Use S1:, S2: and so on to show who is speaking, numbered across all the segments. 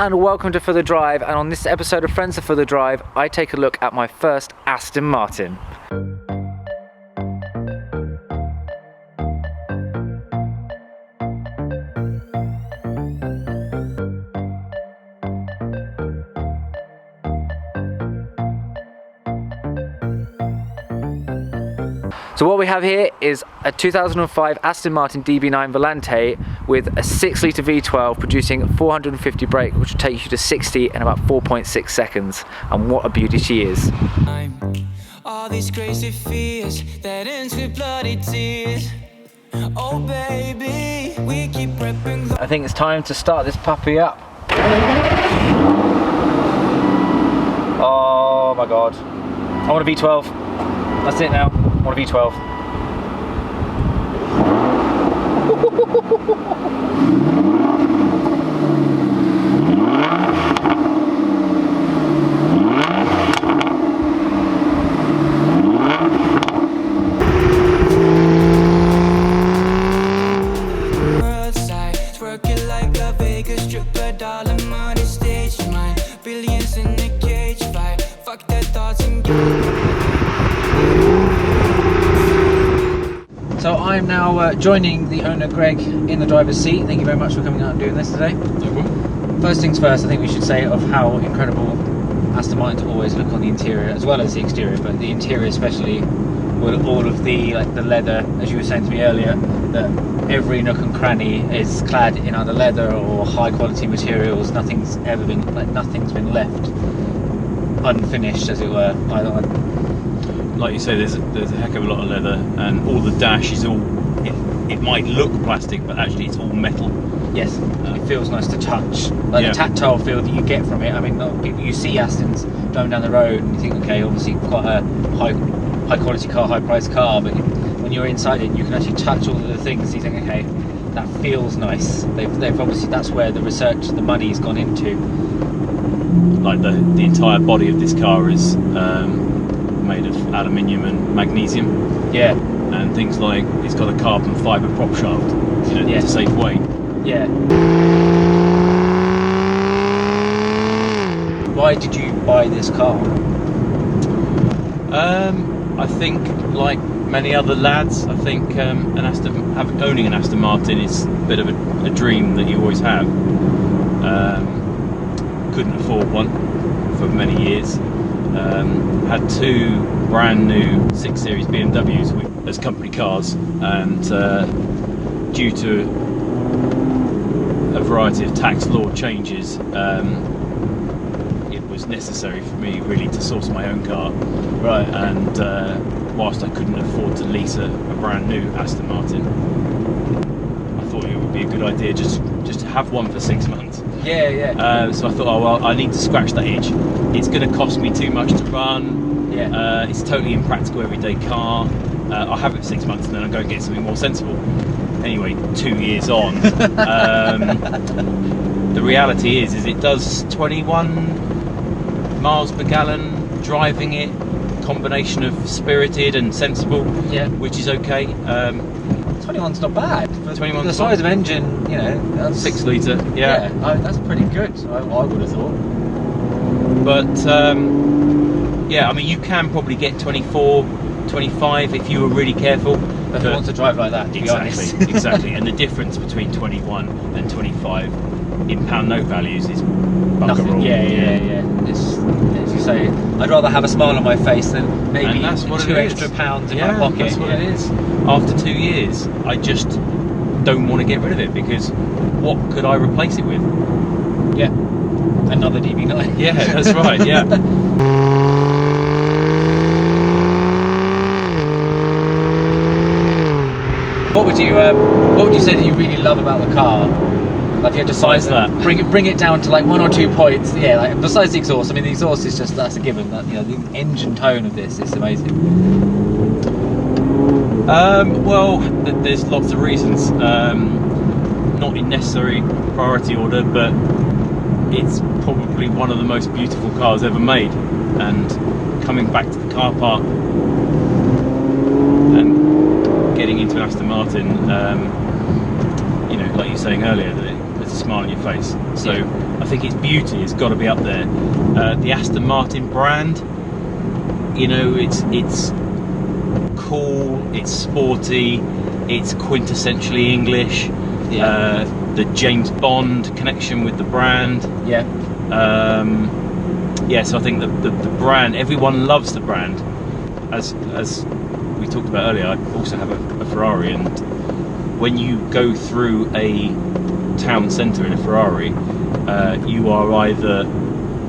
S1: and welcome to For The Drive, and on this episode of Friends of For The Drive I take a look at my first Aston Martin. So what we have here is a 2005 Aston Martin DB9 Volante with a 6-litre V12 producing 450 brake, which will take you to 60 in about 4.6 seconds. And what a beauty she is. All these crazy fears that ends with bloody tears. Oh baby, we keep prepping. I think it's time to start this puppy up. Oh my god. I want a V12. That's it now. I want a V12. Roadside, twerking like a Vegas stripper, dollar money stage mine, billions in a cage fight. Fuck their thoughts and So I'm now joining the owner Greg in the driver's seat. Thank you very much for coming out and doing this today.
S2: No problem.
S1: First things first, I think we should say of how incredible Aston Martins always look on the interior as well as the exterior, but the interior especially, with all of the leather, as you were saying to me earlier, that every nook and cranny is clad in either leather or high quality materials. Nothing's ever been left unfinished, as it were.
S2: Like you say, there's a heck of a lot of leather, and all the dash is all. It might look plastic, but actually it's all metal.
S1: Yes, it feels nice to touch. The tactile feel that you get from it. I mean, people, you see Astons driving down the road, and you think, okay, obviously quite a high quality car, high priced car, but when you're inside it, you can actually touch all of the things. You think, okay, that feels nice. They've obviously, that's where the research, the money's gone into.
S2: Like the entire body of this car is made of aluminium and magnesium.
S1: Yeah.
S2: And things like it's got a carbon fibre prop shaft, to save weight.
S1: Yeah. Why did you buy this car?
S2: I think, like many other lads, I think owning an Aston Martin is a bit of a dream that you always have. Couldn't afford one for many years. Had two brand new 6 Series BMWs as company cars, and due to a variety of tax law changes, it was necessary for me really to source my own car.
S1: Right.
S2: And whilst I couldn't afford to lease a brand new Aston Martin, I thought it would be a good idea just to have one for 6 months.
S1: Yeah.
S2: So I thought, oh well, I need to scratch that itch. It's going to cost me too much to run.
S1: Yeah.
S2: It's totally impractical everyday car. I'll have it for 6 months and then I'll go and get something more sensible. Anyway, 2 years on, the reality is it does 21 miles per gallon driving it. Combination of spirited and sensible, which is okay.
S1: 21's not bad.
S2: 21's
S1: the size of engine, that's
S2: 6 litre.
S1: That's pretty good. I would have thought.
S2: But I mean, you can probably get 24, 25 if you were really careful.
S1: But who wants to drive like that? To be honest.
S2: Exactly. And the difference between 21 and 25 in pound note values is
S1: nothing.
S2: All.
S1: Yeah. It's, as you say, I'd rather have a smile on my face than maybe two extra pounds in my pocket.
S2: That's what it is. After 2 years, I just don't want to get rid of it, because what could I replace it with?
S1: Yeah, another DB9.
S2: Yeah, that's right. Yeah.
S1: What would you say that you really love about the car? Like, if you had to size that, bring it down to like 1 or 2 points. Yeah, like besides the exhaust. I mean, the exhaust is that's a given. That, the engine tone of this is amazing.
S2: Well, there's lots of reasons. Not in necessary priority order, but it's probably one of the most beautiful cars ever made. And coming back to the car park and getting into an Aston Martin, like you were saying earlier, that it's a smile on your face. So I think its beauty has got to be up there. The Aston Martin brand, you know, it's cool, it's sporty, it's quintessentially English. The James Bond connection with the brand. So I think the brand, everyone loves the brand. As we talked about earlier, I also have a Ferrari, and when you go through a town centre in a Ferrari, you are either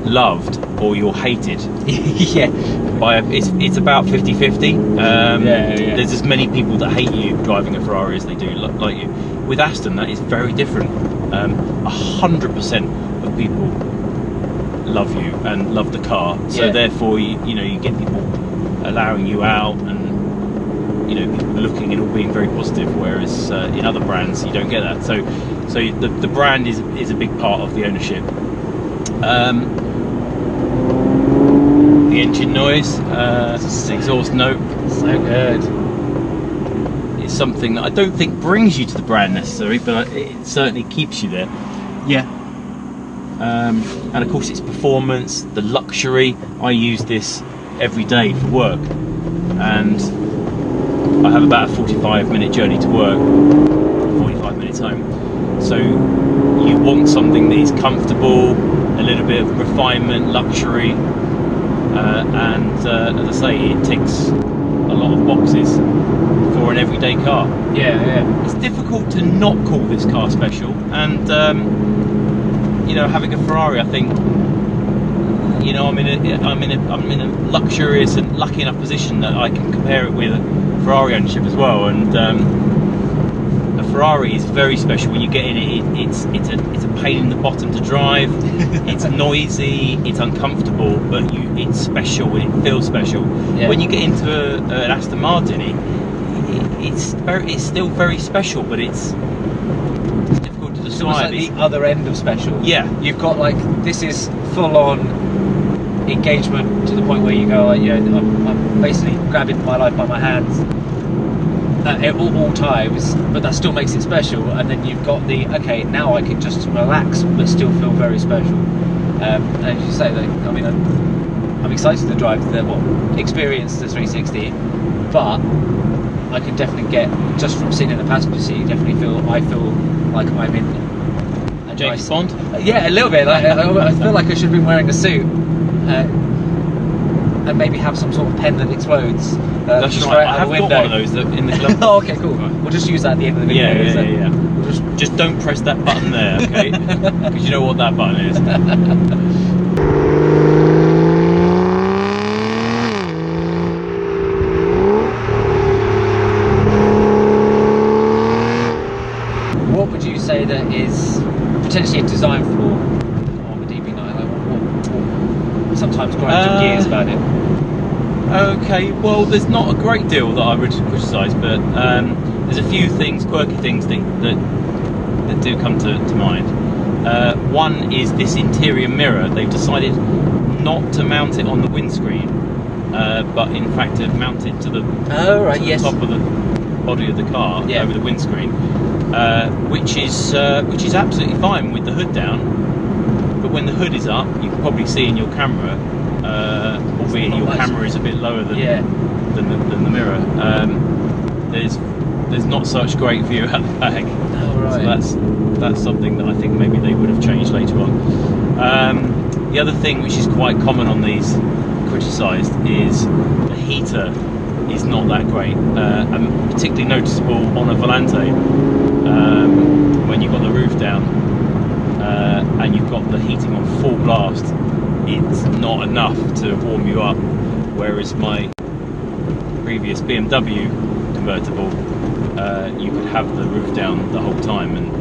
S2: loved or you're hated. It's about 50-50. There's as many people that hate you driving a Ferrari as they do like you. With Aston, that is very different. 100% of people love you and love the car, so therefore you get people allowing you out, and people looking and all being very positive, whereas in other brands you don't get that. So the brand is a big part of the ownership. The engine noise, exhaust note,
S1: so good.
S2: It's something that I don't think brings you to the brand necessarily, but it certainly keeps you there. And of course its performance, the luxury. I use this every day for work, and I have about a 45-minute journey to work, 45 minutes home. So you want something that is comfortable, a little bit of refinement, luxury, and as I say, it ticks a lot of boxes for an everyday car. It's difficult to not call this car special, and having a Ferrari, I think, I'm in a luxurious and lucky enough position that I can compare it with Ferrari ownership as well. And a Ferrari is very special. When you get in it, it's a pain in the bottom to drive. It's noisy, it's uncomfortable, but it's special and it feels special. When you get into an Aston Martin, it's still very special, but it's difficult to describe.
S1: It's like the other end of special. You've got this is full on engagement to the point where you go I'm basically grabbing my life by my hands at all times, but that still makes it special. And then you've got now I can just relax but still feel very special. And as you say, I'm excited to drive experience the 360, but I can definitely get, just from sitting in the passenger seat, I feel like I'm in a
S2: James Bond?
S1: A little bit. I feel like I should have been wearing a suit. And maybe have some sort of pen that explodes.
S2: That's
S1: just
S2: right.
S1: Out
S2: I have
S1: the window.
S2: got one of those in the glove.
S1: Oh, okay, cool. We'll just use that at the end of the video. We'll
S2: just don't press that button there, okay? Because you know what that button is.
S1: What would you say that is potentially a design flaw on the DB9? What sometimes grinds your gears about it?
S2: Okay, well, there's not a great deal that I would criticise, but there's a few things, quirky things that do come to mind. One is this interior mirror. They've decided not to mount it on the windscreen, but in fact to mount it to the top of the body of the car, over the windscreen, which is absolutely fine with the hood down. But when the hood is up, you can probably see in your camera, albeit your camera is a bit lower than the mirror. There's not such great view at the back. So that's something that I think maybe they would have changed later on. The other thing which is quite common on these criticised is the heater is not that great, and particularly noticeable on a Volante when you've got the roof down and you've got the heating on full blast. It's not enough to warm you up, whereas my previous BMW convertible, you could have the roof down the whole time and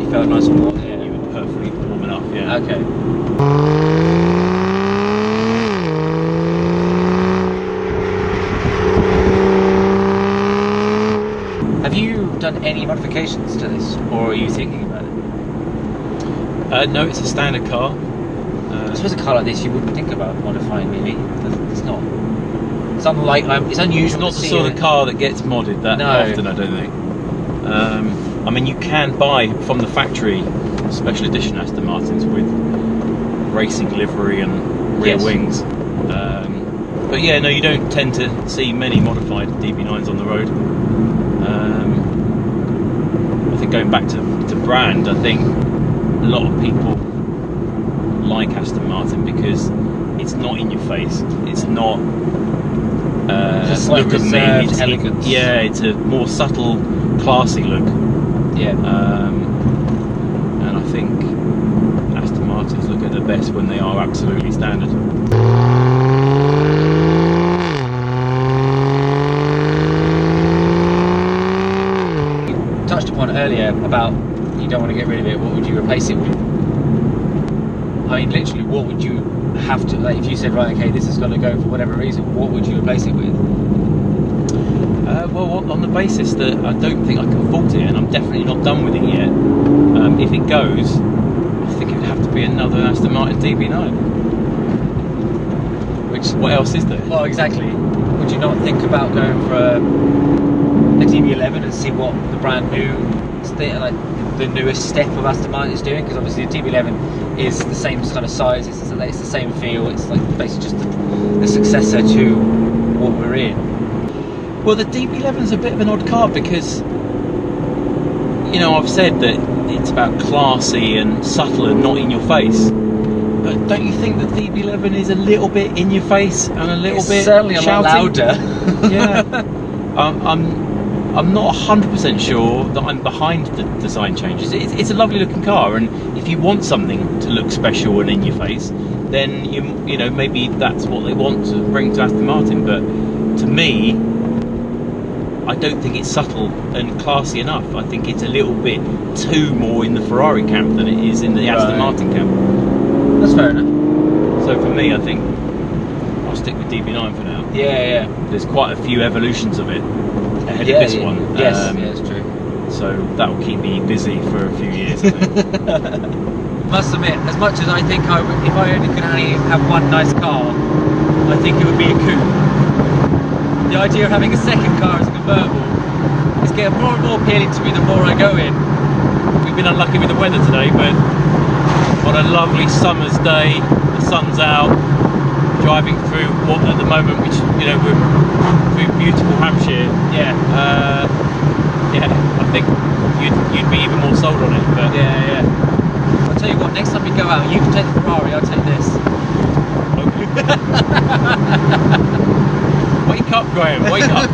S1: you felt nice and warm.
S2: You were perfectly warm enough.
S1: Okay. Have you done any modifications to this, or are you thinking about it?
S2: No, it's a standard car.
S1: I suppose a car like this you wouldn't think about modifying, really. It's not. It's unlike. It's unusual.
S2: It's not the sort of car that gets modded that often, I don't think. I mean, you can buy from the factory special edition Aston Martins with racing livery and rear wings. But yeah, no, you don't tend to see many modified DB9s on the road. I think going back to brand, I think a lot of people like Aston Martin because it's not in your face. It's not
S3: just like
S2: look at me. It's
S3: elegance.
S2: It's a more subtle, classy look.
S3: Yeah.
S2: And I think Aston Martins look at their best when they are absolutely standard.
S3: You touched upon earlier about you don't want to get rid of it. What would you replace it with? I mean, literally, what would you have to, like, if you said, right, okay, this is going to go for whatever reason, what would you replace it with?
S2: Well, on the basis that I don't think I can fault it, and I'm definitely not done with it yet. If it goes, I think it would have to be another Aston Martin DB9. Which, what else is there?
S3: Well, exactly. Would you not think about going for a DB11 and see what the brand new, like the newest step of Aston Martin is doing? Because obviously the DB11 is the same kind of size, it's the same feel, it's like basically just the successor to what we're in.
S2: Well, the DB11 is a bit of an odd car because, you know, I've said that it's about classy and subtle and not in your face. But don't you think that the DB11 is a little bit in your face and a little bit
S3: certainly
S2: shouty?
S3: A lot louder.
S2: Yeah. I'm not 100% sure that I'm behind the design changes. It's a lovely looking car, and if you want something to look special and in your face, then you know maybe that's what they want to bring to Aston Martin. But to me, I don't think it's subtle and classy enough. I think it's a little bit too more in the Ferrari camp than it is in the Aston Martin camp.
S3: That's fair enough.
S2: So for me, I think I'll stick with DB9 for now.
S3: Yeah.
S2: There's quite a few evolutions of it ahead of this one.
S3: Yes, it's true.
S2: So that will keep me busy for a few years, I think.
S3: Must admit, as much as I think if I only could have one nice car, I think it would be a coupe. The idea of having a second car as a convertible is getting more and more appealing to me the more I go in.
S2: We've been unlucky with the weather today, but on a lovely summer's day, the sun's out, driving through what at the moment, which, you know, we're through beautiful Hampshire. I think you'd be even more sold on it. But
S3: yeah. I'll tell you what, next time we go out, you can take the Ferrari, I'll take this.
S2: Wake up, Graham, wake up.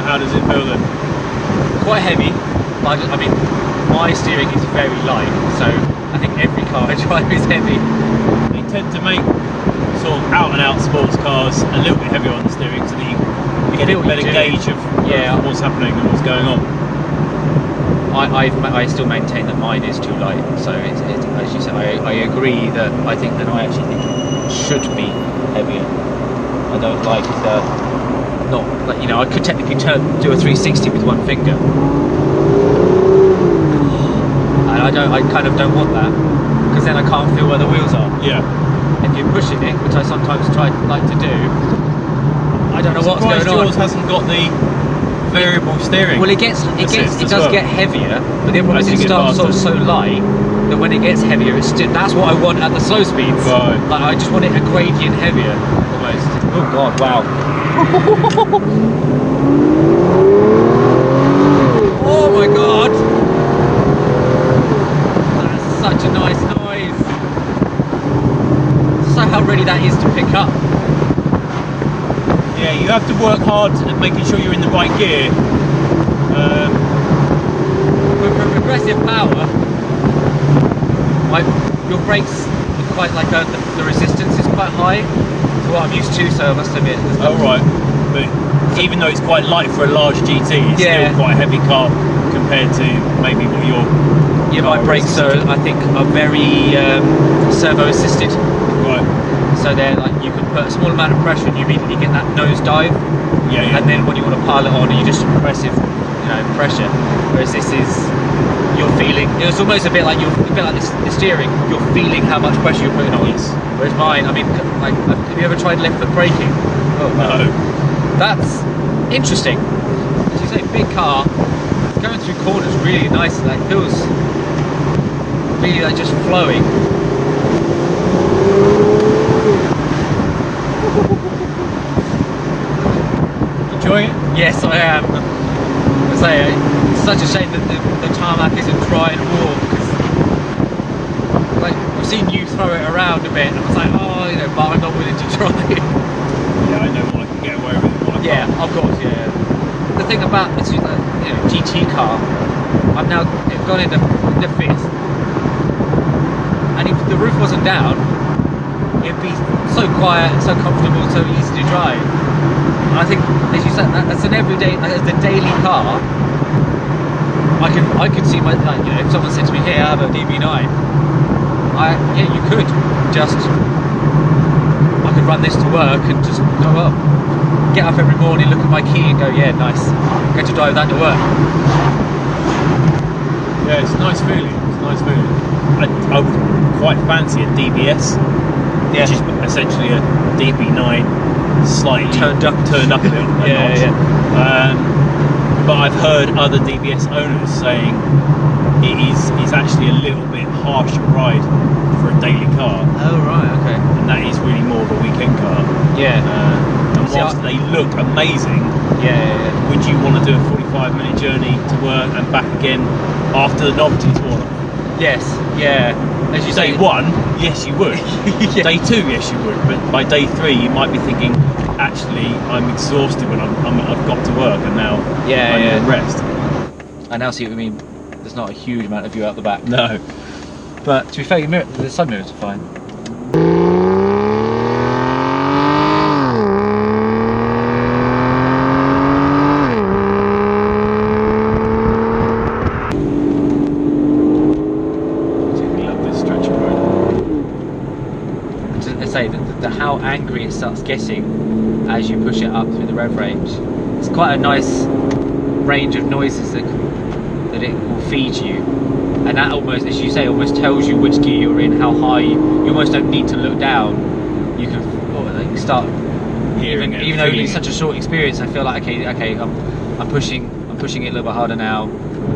S2: How does it feel then?
S3: Quite heavy. I mean, my steering is very light, so I think every car I drive is heavy.
S2: They tend to make sort of out and out sports cars a little bit heavier on the steering so that you get a better gauge of what's happening and what's going on.
S3: I still maintain that mine is too light, so it's as you said, I agree that I actually think it should be heavier. I don't like not like, you know, I could technically do a 360 with one finger, and I kind of don't want that, because then I can't feel where the wheels are.
S2: Yeah.
S3: If you're pushing it, which I sometimes like to do, I don't know what's going on.
S2: Yours hasn't got the variable steering.
S3: Well, it does get heavier, but the problem is it starts off so light that when it gets heavier, that's what I want at the slow speeds.
S2: Right.
S3: Like, I just want it a gradient heavier, almost. Oh God! Wow. Oh my God! That's such a nice noise. So how ready that is to pick up.
S2: Yeah, you have to work hard at making sure you're in the right gear.
S3: With progressive power, your brakes are quite like the resistance is quite high to what I'm used to, so I must admit.
S2: Oh right, but even though it's quite light for a large GT, it's still quite a heavy car compared to maybe what your
S3: my brakes are, I think, are very servo assisted.
S2: Right.
S3: so they're like, you can put a small amount of pressure and you immediately get that nose dive.
S2: Yeah.
S3: And then when you want to pile it on, you just progressive, you know, pressure. Whereas this is, you're feeling, it's almost a bit like the steering, you're feeling how much pressure you're putting on.
S2: Yes.
S3: Whereas mine, I mean, like, have you ever tried left foot braking? Oh,
S2: No.
S3: That's interesting. As you say, big car, going through corners really nice, like feels really like just flowing.
S2: Enjoying it?
S3: Yes, I am. I say it's such a shame that the tarmac isn't dry and warm, because like I've seen you throw it around a bit, and I was like, oh, you know, but I'm not willing to try it.
S2: Yeah, I know what I can get away with. What I
S3: Yeah,
S2: can't.
S3: of course, yeah. The thing about this, you know, GT car, I've now gone into the fifth, and if the roof wasn't down, it'd be so quiet, so comfortable, so easy to drive. And I think, as you said, that's an everyday, as the daily car. I could see my, like, you know, if someone said to me, "Hey, I have a DB9," yeah, you could just, I could run this to work and just go up, get up every morning, look at my key, and go, "Yeah, nice, go to drive that to work."
S2: Yeah, it's a nice feeling. It's a nice feeling. I would quite fancy a DBS, which is essentially a DB9 slightly
S3: Turned up
S2: a little.
S3: Yeah.
S2: But I've heard other DBS owners saying it's actually a little bit harsh ride for a daily car,
S3: Oh right, okay.
S2: and that is really more of a weekend car.
S3: Yeah.
S2: And
S3: See,
S2: whilst they look amazing,
S3: Yeah.
S2: would you want to do a 45-minute journey to work and back again after the novelty's worn off?
S3: Yes. Yeah. As you say,
S2: Day one, yes you would.
S3: Yeah.
S2: Day two, yes you would. But by day three, you might be thinking, actually, I'm exhausted when I've got to work, and now
S3: Yeah,
S2: I need
S3: yeah.
S2: a rest.
S3: I now see what you mean. There's not a huge amount of view out the back.
S2: No.
S3: But to be fair, the side mirrors are fine.
S2: I love this stretch of road.
S3: I say the how angry it starts getting as you push it up through the rev range. It's quite a nice range of noises that it will feed you, and that almost, as you say, almost tells you which gear you're in, how high you almost don't need to look down. You can start
S2: Hearing it,
S3: even though
S2: feeling
S3: it's
S2: it.
S3: such a short experience. I feel like okay, I'm pushing it a little bit harder now.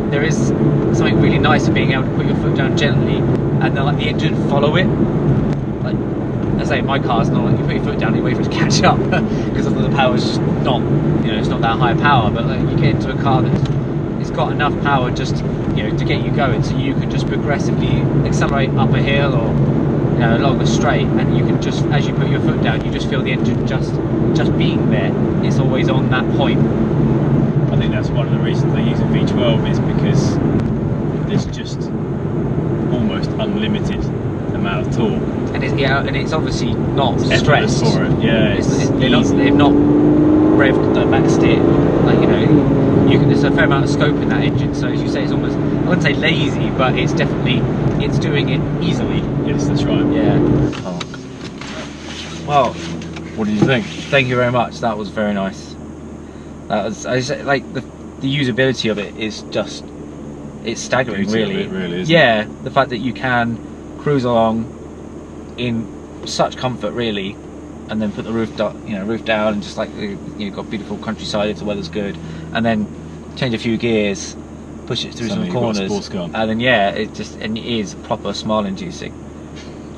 S3: There is something really nice of being able to put your foot down gently and then let the engine follow it. Like I say, my car's not like you put your foot down and you wait for it to catch up because the power's just not, you know, it's not that high power. But like, you get into a car it's got enough power just, you know, to get you going, so you can just progressively accelerate up a hill or, you know, along a straight, and you can just, as you put your foot down, you just feel the engine just being there. It's always on that point.
S2: I think that's one of the reasons they use a V12 is because there's just almost unlimited amount of torque.
S3: And it's obviously not
S2: It's
S3: stressed.
S2: effortless for it. Yeah,
S3: They've not revved the back steer. Like, you know, there's a fair amount of scope in that engine. So as you say, it's almost, I wouldn't say lazy, but it's doing it easily.
S2: Yes, that's right.
S3: Yeah. Well,
S2: What do you think?
S3: thank you very much. That was very nice. That was, I say, like the usability of it is just, it's staggering,
S2: Beauty of
S3: really.
S2: it really, isn't
S3: Yeah, the fact that you can cruise along in such comfort, really, and then put the roof down, and just like, you've got beautiful countryside if the weather's good, and then change a few gears, push it through
S2: Suddenly
S3: some
S2: you've got a
S3: corners,
S2: sports car.
S3: and then it is proper smile inducing.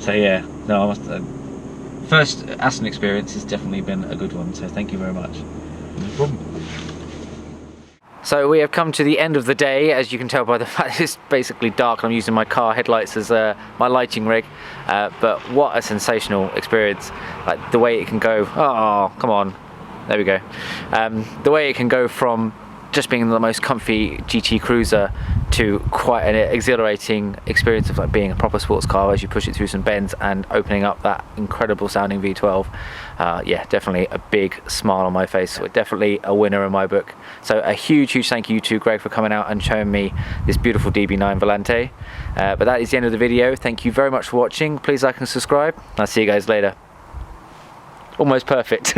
S3: So yeah, no, I must. First Aston experience has definitely been a good one. So thank you very much.
S2: No problem.
S1: So we have come to the end of the day, as you can tell by the fact it's basically dark and I'm using my car headlights as my lighting rig. But what a sensational experience. Like the way it can go, oh, come on, there we go. The way it can go from just being the most comfy GT cruiser to quite an exhilarating experience of like being a proper sports car as you push it through some bends and opening up that incredible sounding V12. Yeah, definitely a big smile on my face. Definitely a winner in my book. So a huge thank you to Greg for coming out and showing me this beautiful DB9 Volante. But that is the end of the video. Thank you very much for watching. Please like and subscribe. I'll see you guys later. almost perfect.